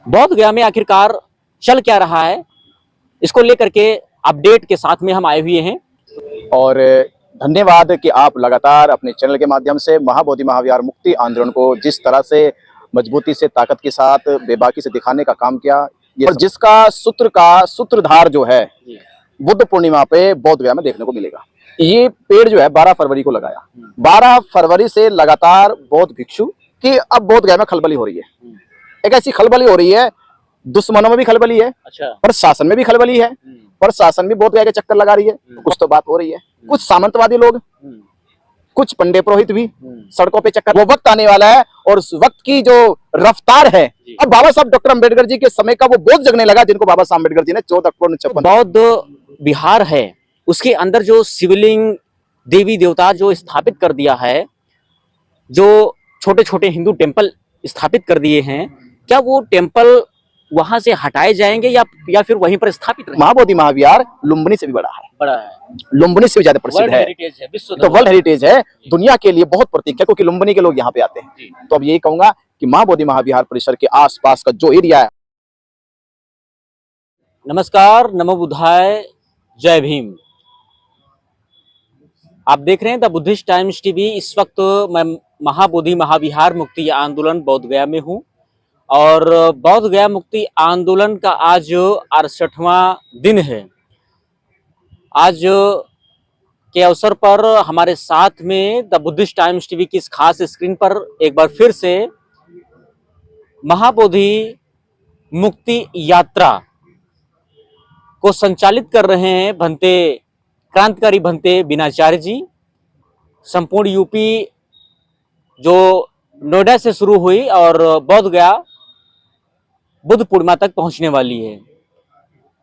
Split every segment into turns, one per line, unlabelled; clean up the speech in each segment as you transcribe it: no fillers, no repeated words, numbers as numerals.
बोध गया में आखिरकार चल क्या रहा है, इसको लेकर के अपडेट के साथ में हम आए हुए हैं।
और धन्यवाद कि आप लगातार अपने चैनल के माध्यम से महाबोधि महाविहार मुक्ति आंदोलन को जिस तरह से मजबूती से, ताकत के साथ, बेबाकी से दिखाने का काम किया, और जिसका सूत्रधार जो है बुद्ध पूर्णिमा पे बोध गया में देखने को मिलेगा। ये पेड़ जो है 12 फरवरी को लगाया। 12 फरवरी से लगातार बौद्ध भिक्षु की अब बोध गया में खलबली हो रही है। एक ऐसी खलबली हो रही है, दुश्मनों में भी खलबली है, प्रशासन में भी खलबली है। प्रशासन भी बोध गया के चक्कर लगा रही है, कुछ तो बात हो रही है। कुछ सामंतवादी लोग, कुछ पंडे पुरोहित भी सड़कों पे चक्कर। वो वक्त आने वाला है और उस वक्त की जो रफ्तार है, अब बाबा साहब डॉक्टर अंबेडकर जी के समय का वो बोध जगने लगा, जिनको बाबा साहब अंबेडकर जी ने 14 अक्टूबर 1956
बौद्ध विहार है, उसके अंदर जो शिवलिंग, देवी देवता जो स्थापित कर दिया है, जो छोटे छोटे हिंदू टेम्पल स्थापित कर दिए हैं, क्या वो टेम्पल वहां से हटाए जाएंगे या फिर वहीं पर स्थापित रहेंगे?
महाबोधि महाविहार लुम्बिनी से भी बड़ा है, लुम्बिनी से भी ज्यादा प्रसिद्ध है, तो वर्ल्ड हेरिटेज है, दुनिया के लिए बहुत प्रतीक है, क्योंकि लुम्बिनी के लोग यहाँ पे आते हैं। तो अब यही कहूंगा कि महाबोधि महाविहार परिसर के आसपास का जो एरिया है।
नमस्कार, नमो बुद्धाय, जय भीम। आप देख रहे हैं द बुद्धिस्ट टाइम्स टीवी। इस वक्त मैं महाबोधि महाविहार मुक्ति आंदोलन बोध गया में हूँ और बोध गया मुक्ति आंदोलन का आज 68वां दिन है। आज के अवसर पर हमारे साथ में द बुद्धिस्ट टाइम्स टीवी की इस खास स्क्रीन पर एक बार फिर से महाबोधि मुक्ति यात्रा को संचालित कर रहे हैं भंते क्रांतिकारी भंते बीनाचार्य जी। संपूर्ण यूपी जो नोएडा से शुरू हुई और बोध गया बुद्ध पूर्णिमा तक पहुंचने वाली है।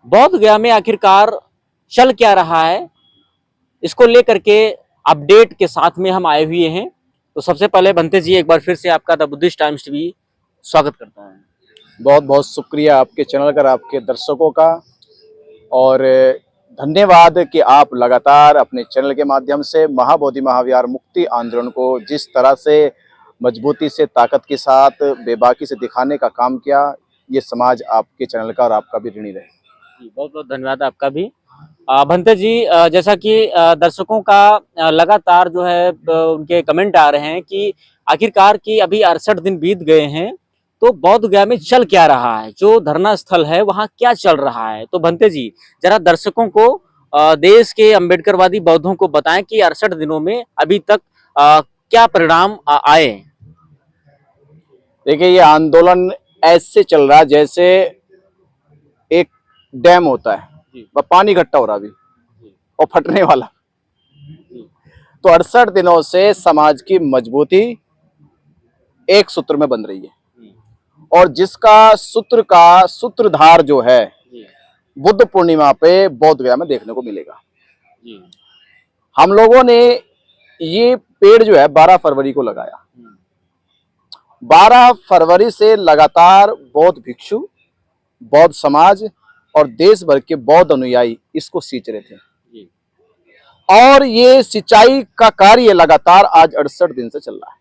बोध गया में आखिरकार चल क्या रहा है, इसको लेकर के अपडेट के साथ में हम आए हुए हैं। तो सबसे पहले भंते जी, एक बार फिर से आपका द बुद्धिस्ट टाइम्स टीवी स्वागत करता है।
बहुत बहुत शुक्रिया आपके चैनल का, आपके दर्शकों का, और धन्यवाद कि आप लगातार अपने चैनल के माध्यम से महाबोधि महाविहार मुक्ति आंदोलन को जिस तरह से मजबूती से, ताकत के साथ, बेबाकी से दिखाने का काम किया। ये समाज आपके चैनल का और आपका भी ऋणी रहे।
बहुत बहुत धन्यवाद आपका भी। भंते जी, जैसा कि दर्शकों का लगातार जो है उनके कमेंट आ रहे हैं कि आखिरकार की अभी 68 दिन बीत गए हैं, तो बोध गया में चल क्या रहा है, जो धरना स्थल है वहाँ क्या चल रहा है। तो भंते जी, जरा दर्शकों को, देश के अम्बेडकरवादी बौद्धों को बताएं कि 68 दिनों में अभी तक क्या परिणाम आए।
देखिए, ये आंदोलन ऐसे चल रहा है जैसे एक डैम होता है, पानी इकट्ठा हो रहा अभी और फटने वाला। तो 68 दिनों से समाज की मजबूती एक सूत्र में बन रही है, और जिसका सूत्रधार जो है बुद्ध पूर्णिमा पे बोध गया में देखने को मिलेगा। हम लोगों ने ये पेड़ जो है 12 फरवरी को लगाया। 12 फरवरी से लगातार बौद्ध भिक्षु, बौद्ध समाज और देश भर के बौद्ध अनुयायी इसको सींच रहे थे, और ये सिंचाई का कार्य लगातार आज 68 दिन से चल रहा है।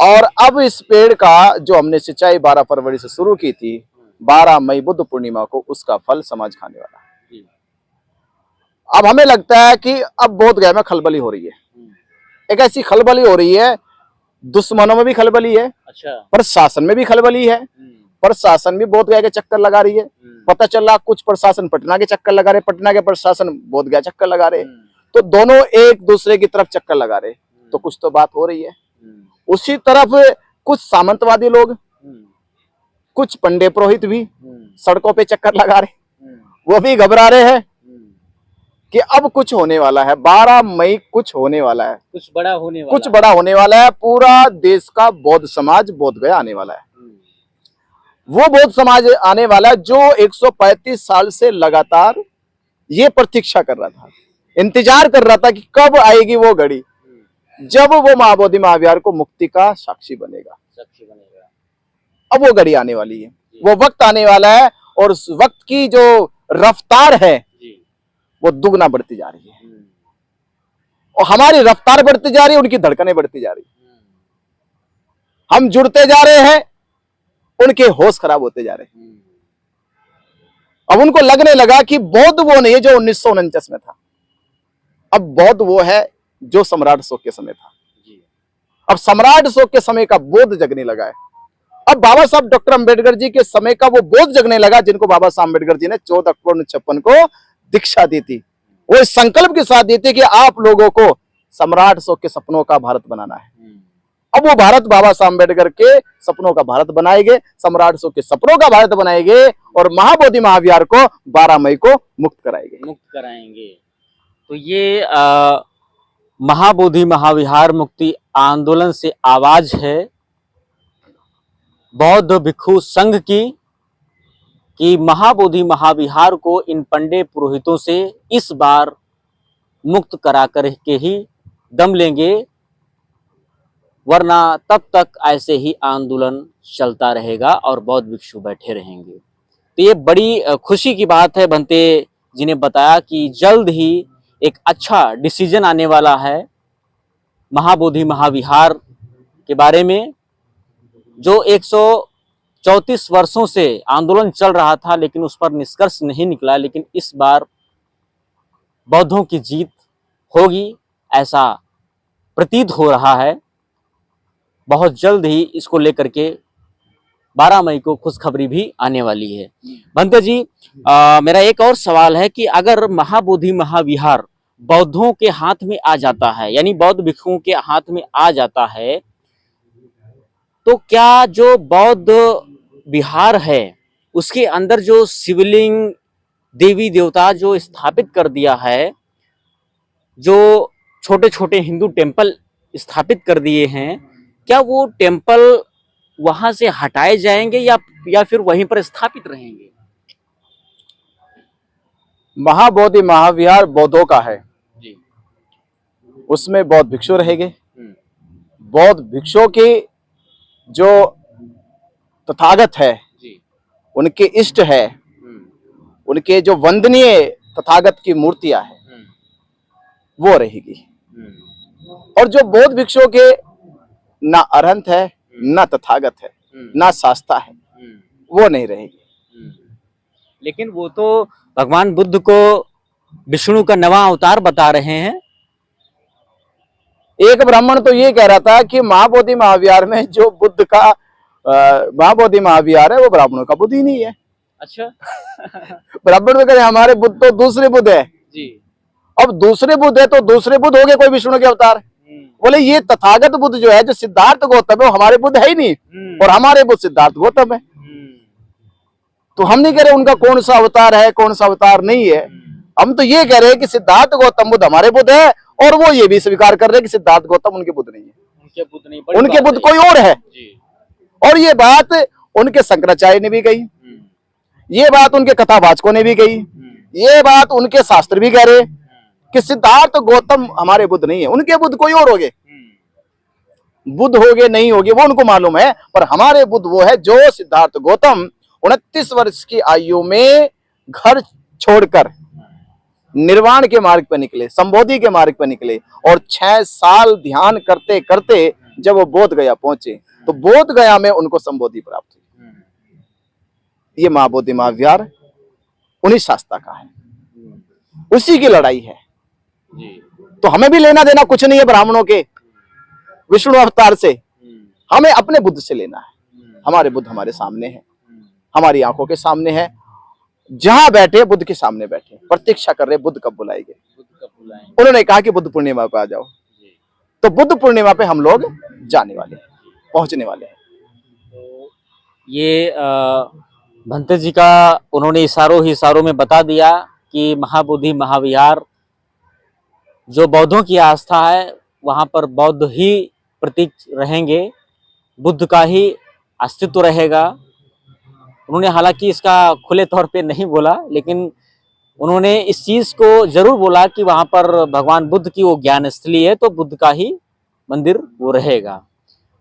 और अब इस पेड़ का जो हमने सिंचाई 12 फरवरी से शुरू की थी, 12 मई बुद्ध पूर्णिमा को उसका फल समाज खाने वाला है। अब हमें लगता है कि अब बोध गया में खलबली हो रही है। एक ऐसी खलबली हो रही है, दुश्मनों में भी खलबली है, प्रशासन में भी खलबली है। प्रशासन भी बोध गया के चक्कर लगा रही है। पता चल रहा कुछ प्रशासन पटना के चक्कर लगा रहे, पटना के प्रशासन बोध गया चक्कर लगा रहे, तो दोनों एक दूसरे की तरफ चक्कर लगा रहे, तो कुछ तो बात हो रही है। उसी तरफ कुछ सामंतवादी लोग, कुछ पंडे पुरोहित भी सड़कों पे चक्कर लगा रहे, वो भी घबरा रहे हैं कि अब कुछ होने वाला है। 12 मई कुछ होने वाला है,
कुछ बड़ा
होने वाला है। पूरा देश का बौद्ध समाज बोध गया आने वाला है। वो बौद्ध समाज आने वाला है जो 135 साल से लगातार ये प्रतीक्षा कर रहा था, इंतजार कर रहा था कि कब आएगी वो घड़ी जब वो महाबोधि महाविहार को मुक्ति का साक्षी बनेगा। अब वो घड़ी आने वाली है, वो वक्त आने वाला है, और उस वक्त की जो रफ्तार है वो दुगना बढ़ती जा रही है, और हमारी रफ्तार बढ़ती जा रही है, उनकी धड़कनें बढ़ती जा रही है। हम जुड़ते जा रहे हैं, उनके होश खराब होते जा रहे हैं। अब उनको लगने लगा कि बौद्ध वो नहीं है जो 1949 में था, अब बौद्ध वो है जो सम्राट अशोक के समय था। अब सम्राट अशोक के समय का बोध जगने लगा है। अब बाबा साहब डॉक्टर अंबेडकर जी के समय का वो बोध जगने लगा, जिनको बाबा साहब अंबेडकर जी ने 14 अक्टूबर 1956 को दीक्षा दी थी। वो इस संकल्प के साथ दी थी कि आप लोगों को सम्राट अशोक के सपनों का भारत बनाना है। अब वो भारत बाबा साहब अंबेडकर के सपनों का भारत बनाएंगे, सम्राट अशोक के सपनों का भारत बनाएंगे और महाबोधि महाविहार को 12 मई को मुक्त कराएंगे।
तो ये महाबोधि महाविहार मुक्ति आंदोलन से आवाज है बौद्ध भिक्षु संघ की कि महाबोधि महाविहार को इन पंडे पुरोहितों से इस बार मुक्त करा कर के ही दम लेंगे, वरना तब तक ऐसे ही आंदोलन चलता रहेगा और बौद्ध भिक्षु बैठे रहेंगे। तो ये बड़ी खुशी की बात है। भंते जी ने बताया कि जल्द ही एक अच्छा डिसीजन आने वाला है महाबोधि महाविहार के बारे में, जो 134 वर्षों से आंदोलन चल रहा था लेकिन उस पर निष्कर्ष नहीं निकला। लेकिन इस बार बौद्धों की जीत होगी ऐसा प्रतीत हो रहा है। बहुत जल्द ही इसको लेकर के 12 मई को खुशखबरी भी आने वाली है। भंते जी, मेरा एक और सवाल है कि अगर महाबोधि महाविहार बौद्धों के हाथ में आ जाता है, यानी बौद्ध भिक्षुओं के हाथ में आ जाता है, तो क्या जो बौद्ध विहार है उसके अंदर जो शिवलिंग देवी देवता जो स्थापित कर दिया है, जो छोटे छोटे हिंदू टेम्पल स्थापित कर दिए हैं, क्या वो टेम्पल वहां से हटाए जाएंगे या फिर वहीं पर स्थापित रहेंगे?
महाबोधि महाविहार बौद्धों का है जी, उसमें बौद्ध भिक्षु रहेंगे। बौद्ध भिक्षुओं के जो तथागत है जी, उनके इष्ट है, उनके जो वंदनीय तथागत की मूर्तियां हैं वो रहेगी। और जो बौद्ध भिक्षुओं के ना अरहंत है, ना तथागत है, ना शास्ता है, वो नहीं रहेगी।
लेकिन वो तो भगवान बुद्ध को विष्णु का नवा अवतार बता रहे हैं।
एक ब्राह्मण तो ये कह रहा था कि महाबोधि महाविहार में जो बुद्ध का महाबोधि महाविहार है वो ब्राह्मणों का बुद्ध ही नहीं है।
अच्छा।
ब्राह्मण में कहे हमारे बुद्ध तो दूसरे बुद्ध है जी। अब दूसरे बुद्ध है तो दूसरे बुद्ध हो गए कोई विष्णु के अवतार। बोले ये तथागत बुद्ध जो है, जो सिद्धार्थ गौतम है, वो हमारे बुद्ध है ही नहीं और हमारे बुद्ध सिद्धार्थ गौतम है। तो हम नहीं कह रहे उनका कौन सा अवतार है कौन सा अवतार नहीं है, हम तो ये कह रहे हैं कि सिद्धार्थ गौतम बुद्ध हमारे बुद्ध है और वो ये भी स्वीकार कर रहे हैं कि सिद्धार्थ गौतम उनके बुद्ध नहीं है, उनके बुद्ध कोई और है। और ये बात उनके शंकराचार्य ने भी कही, ये बात उनके कथावाचकों ने भी कही, ये बात उनके शास्त्र भी कह रहे कि सिद्धार्थ गौतम हमारे बुद्ध नहीं है, उनके बुद्ध कोई और होगे। बुद्ध होगे नहीं होगे वो उनको मालूम है, पर हमारे बुद्ध वो है जो सिद्धार्थ गौतम 29 वर्ष की आयु में घर छोड़कर निर्वाण के मार्ग पर निकले, संबोधि के मार्ग पर निकले और 6 साल ध्यान करते करते जब वो बोध गया पहुंचे तो बोध गया में उनको संबोधि प्राप्त हुई। ये महाबोधि महाविहार उन्हीं शास्त्रा का है, उसी की लड़ाई है। तो हमें भी लेना देना कुछ नहीं है ब्राह्मणों के विष्णु अवतार से, हमें अपने बुद्ध से लेना है। हमारे बुद्ध हमारे सामने है, हमारी आंखों के सामने है, जहां बैठे बुद्ध के सामने बैठे प्रतीक्षा कर रहे बुद्ध कब बुलाएंगे। उन्होंने कहा कि बुद्ध पूर्णिमा पे आ जाओ, तो बुद्ध पूर्णिमा पे हम लोग जाने वाले हैं, पहुंचने वाले हैं।
तो ये भंते जी का उन्होंने इशारों में बता दिया कि महाबोधि महाविहार जो बौद्धों की आस्था है वहां पर बौद्ध ही प्रतीक रहेंगे, बुद्ध का ही अस्तित्व रहेगा। उन्होंने हालांकि इसका खुले तौर पे नहीं बोला, लेकिन उन्होंने इस चीज को जरूर बोला कि वहां पर भगवान बुद्ध की वो ज्ञान स्थली है तो बुद्ध का ही मंदिर वो रहेगा।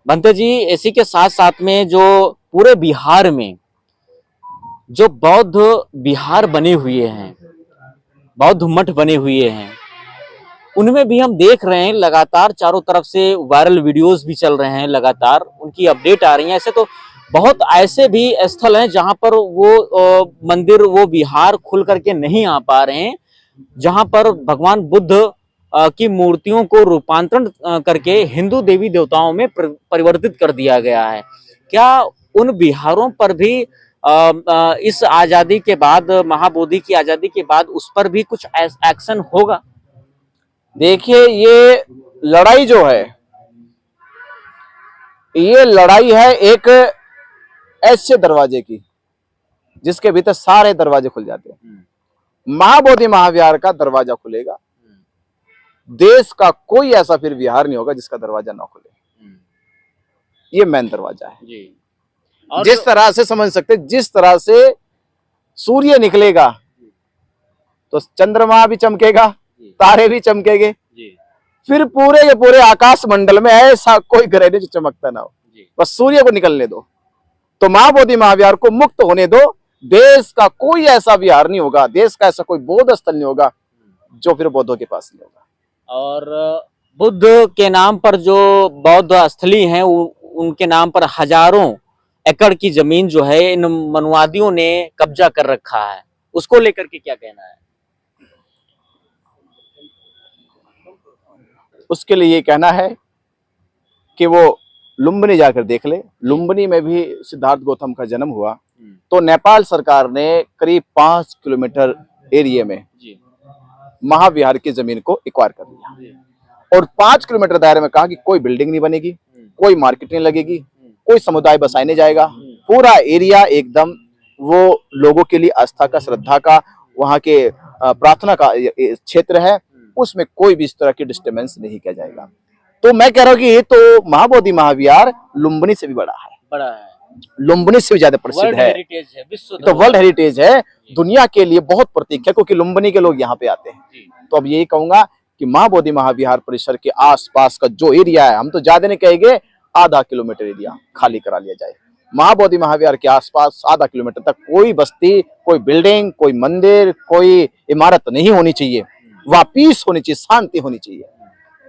भंते जी, इसी के साथ साथ में जो पूरे बिहार में जो बौद्ध विहार बने हुए हैं, बौद्ध मठ बने हुए हैं, उनमें भी हम देख रहे हैं लगातार चारों तरफ से वायरल वीडियोस भी चल रहे हैं, लगातार उनकी अपडेट आ रही है। ऐसे तो बहुत ऐसे भी स्थल हैं जहां पर वो मंदिर, वो विहार खुल करके नहीं आ पा रहे हैं, जहां पर भगवान बुद्ध की मूर्तियों को रूपांतरण करके हिंदू देवी देवताओं में परिवर्तित कर दिया गया है। क्या उन विहारों पर भी इस आजादी के बाद, महाबोधि की आजादी के बाद, उस पर भी कुछ एक्शन होगा?
देखिए, ये लड़ाई जो है, ये लड़ाई है एक ऐसे दरवाजे की जिसके भीतर सारे दरवाजे खुल जाते हैं। महाबोधि महाविहार का दरवाजा खुलेगा, देश का कोई ऐसा फिर विहार नहीं होगा जिसका दरवाजा ना खुले। ये मेन दरवाजा है
जी।
जिस तरह से समझ सकते, जिस तरह से सूर्य निकलेगा तो चंद्रमा भी चमकेगा, तारे भी चमकेंगे, फिर पूरे के पूरे आकाश मंडल में ऐसा कोई ग्रह नहीं जो चमकता ना हो, बस सूर्य को निकलने दो, तो महाबोधि महाविहार को मुक्त होने दो। देश का कोई ऐसा विहार नहीं होगा, देश का ऐसा कोई बौद्ध स्थल नहीं होगा जो फिर बौद्धों के पास नहीं होगा।
और बुद्ध के नाम पर जो बौद्ध स्थली हैं, उनके नाम पर हजारों एकड़ की जमीन जो है इन मनुवादियों ने कब्जा कर रखा है, उसको लेकर के क्या कहना है?
उसके लिए ये कहना है कि वो लुम्बिनी जाकर देख ले। लुम्बिनी में भी सिद्धार्थ गौतम का जन्म हुआ, तो नेपाल सरकार ने करीब 5 किलोमीटर एरिया में महाविहार की जमीन को एक्वायर कर लिया और 5 किलोमीटर दायरे में कहा कि कोई बिल्डिंग नहीं बनेगी, कोई मार्केट नहीं लगेगी, कोई समुदाय बसाए नहीं जाएगा। पूरा एरिया एकदम वो लोगों के लिए आस्था का, श्रद्धा का, वहां के प्रार्थना का क्षेत्र है, उसमें कोई भी इस तरह की डिस्टर्बेंस नहीं किया जाएगा। तो मैं कह रहा हूँ कि ये तो महाबोधि महाविहार लुम्बिनी से भी बड़ा है, लुम्बिनी से भी ज्यादा प्रसिद्ध है, तो वर्ल्ड हेरिटेज है, दुनिया के लिए बहुत प्रतीक है, क्योंकि लुम्बिनी के लोग यहाँ पे आते हैं। तो अब यही कहूंगा कि महाबोधि महाविहार परिसर के आसपास का जो एरिया है, हम तो ज्यादा नहीं कहेंगे, आधा किलोमीटर एरिया खाली करा लिया जाए। महाबोधि महाविहार के आसपास आधा किलोमीटर तक कोई बस्ती, कोई बिल्डिंग, कोई मंदिर, कोई इमारत नहीं होनी चाहिए, वहाँ पीस होनी चाहिए, शांति होनी चाहिए।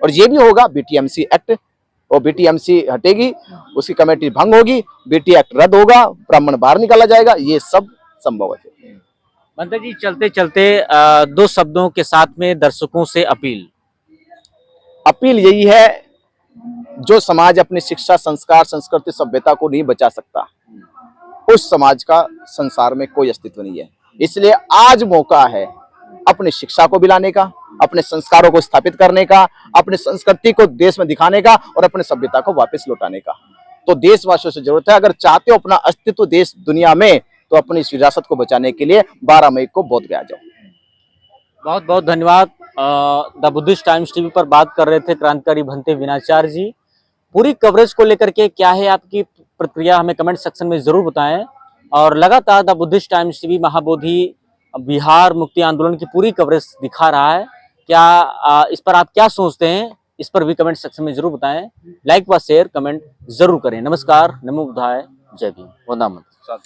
और ये भी होगा BTMC एक्ट, और BTMC हटेगी, उसकी कमेटी भंग होगी, BT एक्ट रद्द होगा, ब्राह्मण बाहर निकाला जाएगा, ये सब संभव है।
मंत्री जी, चलते चलते 2 शब्दों के साथ में दर्शकों से
अपील यही है, जो समाज अपनी शिक्षा, संस्कार, संस्कृति, सभ्यता को नहीं बचा सकता, उस समाज का संसार में कोई अस्तित्व नहीं है। इसलिए आज मौका है अपनी शिक्षा को बिलाने का, अपने संस्कारों को स्थापित करने का, अपनी संस्कृति को देश में दिखाने का और अपने सभ्यता को वापस लौटाने का। तो देशवासियों से जरूरत है, अगर चाहते हो अपना अस्तित्व देश दुनिया में, तो अपनी इस विरासत को बचाने के लिए 12 मई को बोध गया जाओ।
बहुत बहुत धन्यवाद। द बुद्धिस्ट टाइम्स टीवी पर बात कर रहे थे क्रांतिकारी भंते विनाचार्य जी। पूरी कवरेज को लेकर के क्या है आपकी प्रतिक्रिया, हमें कमेंट सेक्शन में जरूर बताएं। और लगातार the Buddhist Times TV Mahabodhi Vihar Mukti Andolan की पूरी कवरेज दिखा रहा है। क्या इस पर आप क्या सोचते हैं, इस पर भी कमेंट सेक्शन में जरूर बताएं। लाइक व शेयर कमेंट जरूर करें। नमस्कार, नमो बुद्धाय, जय भीम, वंदे मातरम।